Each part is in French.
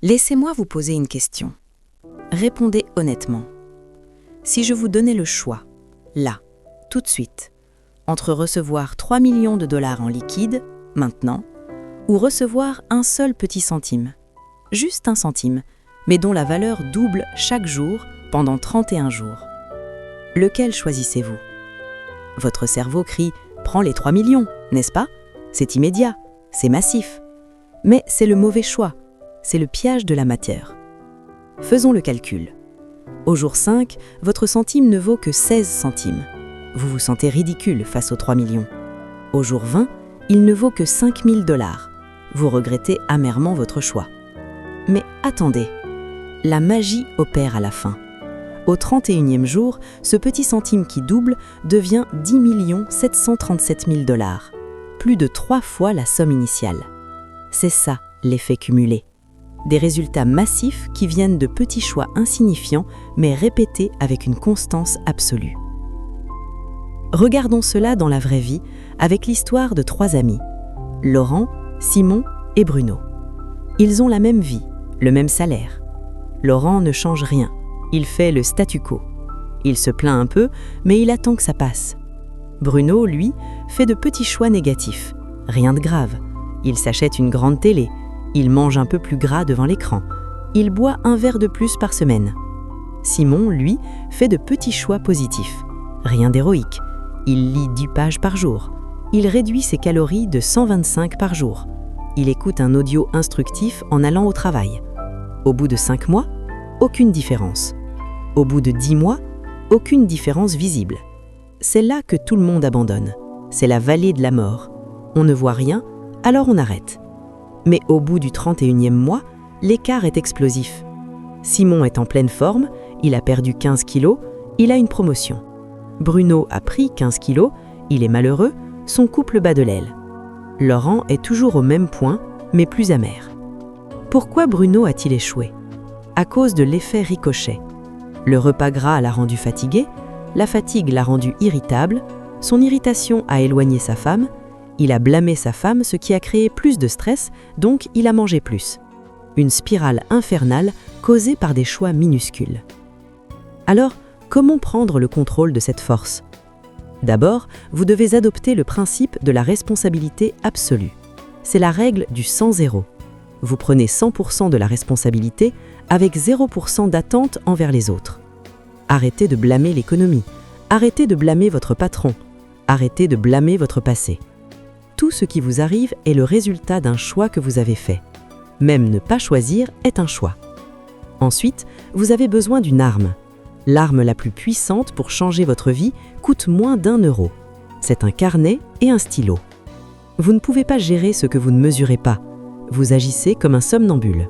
Laissez-moi vous poser une question. Répondez honnêtement. Si je vous donnais le choix, là, tout de suite, entre recevoir 3 millions de dollars en liquide, maintenant, ou recevoir un seul petit centime, juste un centime, mais dont la valeur double chaque jour pendant 31 jours. Lequel choisissez-vous? Votre cerveau crie « Prends les 3 millions », n'est-ce pas? C'est immédiat, c'est massif. Mais c'est le mauvais choix, c'est le piège de la matière. Faisons le calcul. Au jour 5, votre centime ne vaut que 16 centimes. Vous vous sentez ridicule face aux 3 millions. Au jour 20, il ne vaut que 5 000 dollars. Vous regrettez amèrement votre choix. Mais attendez, la magie opère à la fin. Au 31e jour, ce petit centime qui double devient 10 737 000 dollars, plus de 3 fois la somme initiale. C'est ça, l'effet cumulé. Des résultats massifs qui viennent de petits choix insignifiants, mais répétés avec une constance absolue. Regardons cela dans la vraie vie avec l'histoire de 3 amis, Laurent, Simon et Bruno. Ils ont la même vie, le même salaire. Laurent ne change rien, il fait le statu quo. Il se plaint un peu, mais il attend que ça passe. Bruno, lui, fait de petits choix négatifs, rien de grave. Il s'achète une grande télé, il mange un peu plus gras devant l'écran, il boit un verre de plus par semaine. Simon, lui, fait de petits choix positifs, rien d'héroïque. Il lit 10 pages par jour, il réduit ses calories de 125 par jour, il écoute un audio instructif en allant au travail. Au bout de 5 mois, aucune différence. Au bout de 10 mois, aucune différence visible. C'est là que tout le monde abandonne. C'est la vallée de la mort. On ne voit rien, alors on arrête. Mais au bout du 31e mois, l'écart est explosif. Simon est en pleine forme, il a perdu 15 kilos, il a une promotion. Bruno a pris 15 kilos, il est malheureux, son couple bat de l'aile. Laurent est toujours au même point, mais plus amer. Pourquoi Bruno a-t-il échoué? À cause de l'effet ricochet. Le repas gras l'a rendu fatigué, la fatigue l'a rendu irritable, son irritation a éloigné sa femme, il a blâmé sa femme, ce qui a créé plus de stress, donc il a mangé plus. Une spirale infernale causée par des choix minuscules. Alors, comment prendre le contrôle de cette force? D'abord, vous devez adopter le principe de la responsabilité absolue. C'est la règle du 100-0. Vous prenez 100% de la responsabilité avec 0% d'attente envers les autres. Arrêtez de blâmer l'économie, arrêtez de blâmer votre patron, arrêtez de blâmer votre passé. Tout ce qui vous arrive est le résultat d'un choix que vous avez fait. Même ne pas choisir est un choix. Ensuite, vous avez besoin d'une arme. L'arme la plus puissante pour changer votre vie coûte moins d'1 euro. C'est un carnet et un stylo. Vous ne pouvez pas gérer ce que vous ne mesurez pas. Vous agissez comme un somnambule.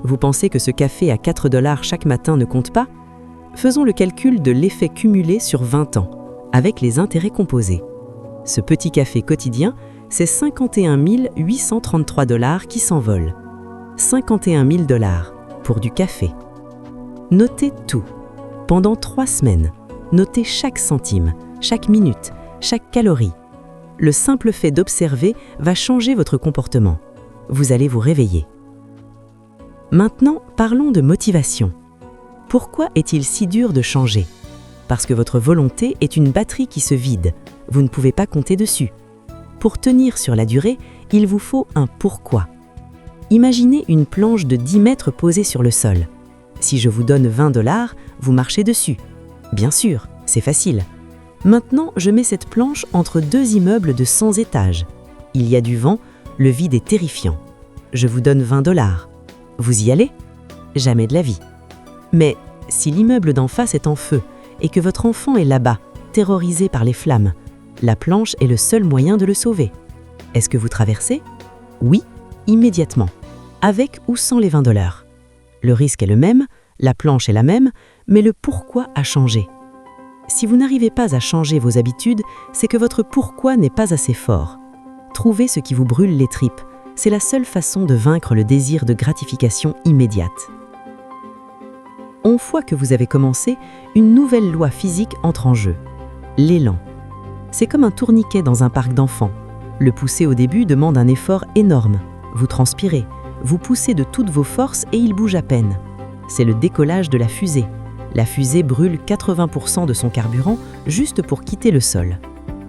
Vous pensez que ce café à 4 $ chaque matin ne compte pas? Faisons le calcul de l'effet cumulé sur 20 ans, avec les intérêts composés. Ce petit café quotidien, c'est 51 833 $ qui s'envolent. 51 000 $ pour du café. Notez tout. Pendant 3 semaines, notez chaque centime, chaque minute, chaque calorie. Le simple fait d'observer va changer votre comportement. Vous allez vous réveiller. Maintenant, parlons de motivation. Pourquoi est-il si dur de changer? Parce que votre volonté est une batterie qui se vide. Vous ne pouvez pas compter dessus. Pour tenir sur la durée, il vous faut un pourquoi. Imaginez une planche de 10 mètres posée sur le sol. Si je vous donne 20 $, vous marchez dessus. Bien sûr, c'est facile. Maintenant, je mets cette planche entre 2 immeubles de 100 étages. Il y a du vent, le vide est terrifiant. Je vous donne 20 $. Vous y allez? Jamais de la vie. Mais si l'immeuble d'en face est en feu et que votre enfant est là-bas, terrorisé par les flammes, la planche est le seul moyen de le sauver. Est-ce que vous traversez? Oui, immédiatement, avec ou sans les 20 $. Le risque est le même, la planche est la même, mais le pourquoi a changé. Si vous n'arrivez pas à changer vos habitudes, c'est que votre pourquoi n'est pas assez fort. Trouvez ce qui vous brûle les tripes. C'est la seule façon de vaincre le désir de gratification immédiate. Une fois que vous avez commencé, une nouvelle loi physique entre en jeu. L'élan. C'est comme un tourniquet dans un parc d'enfants. Le pousser au début demande un effort énorme. Vous transpirez, Vous poussez de toutes vos forces et il bouge à peine. C'est le décollage de la fusée. La fusée brûle 80% de son carburant juste pour quitter le sol.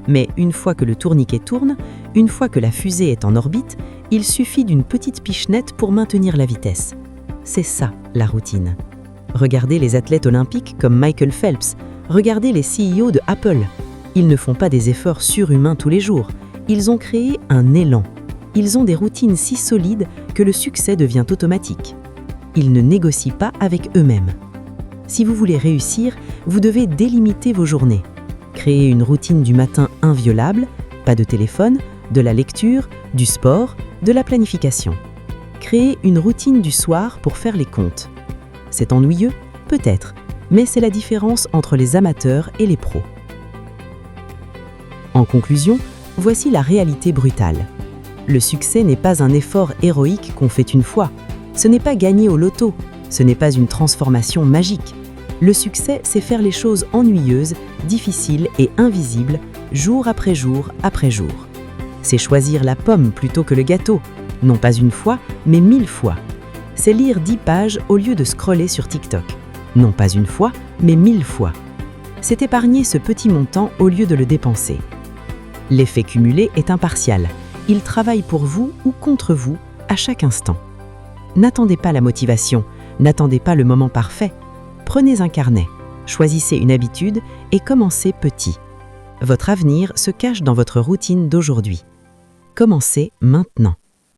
Mais une fois que le tourniquet tourne, une fois que la fusée est en orbite, il suffit d'une petite pichenette pour maintenir la vitesse. C'est ça, la routine. Regardez les athlètes olympiques comme Michael Phelps, regardez les CEO de Apple. Ils ne font pas des efforts surhumains tous les jours, ils ont créé un élan. Ils ont des routines si solides que le succès devient automatique. Ils ne négocient pas avec eux-mêmes. Si vous voulez réussir, vous devez délimiter vos journées. Créer une routine du matin inviolable, pas de téléphone, de la lecture, du sport, de la planification. Créer une routine du soir pour faire les comptes. C'est ennuyeux? Peut-être, mais c'est la différence entre les amateurs et les pros. En conclusion, voici la réalité brutale. Le succès n'est pas un effort héroïque qu'on fait une fois. Ce n'est pas gagner au loto. Ce n'est pas une transformation magique. Le succès, c'est faire les choses ennuyeuses, difficiles et invisibles, jour après jour après jour. C'est choisir la pomme plutôt que le gâteau, non pas une fois, mais 1000 fois. C'est lire 10 pages au lieu de scroller sur TikTok, non pas une fois, mais 1000 fois. C'est épargner ce petit montant au lieu de le dépenser. L'effet cumulé est impartial. Il travaille pour vous ou contre vous à chaque instant. N'attendez pas la motivation, n'attendez pas le moment parfait. Prenez un carnet, choisissez une habitude et commencez petit. Votre avenir se cache dans votre routine d'aujourd'hui. Commencez maintenant.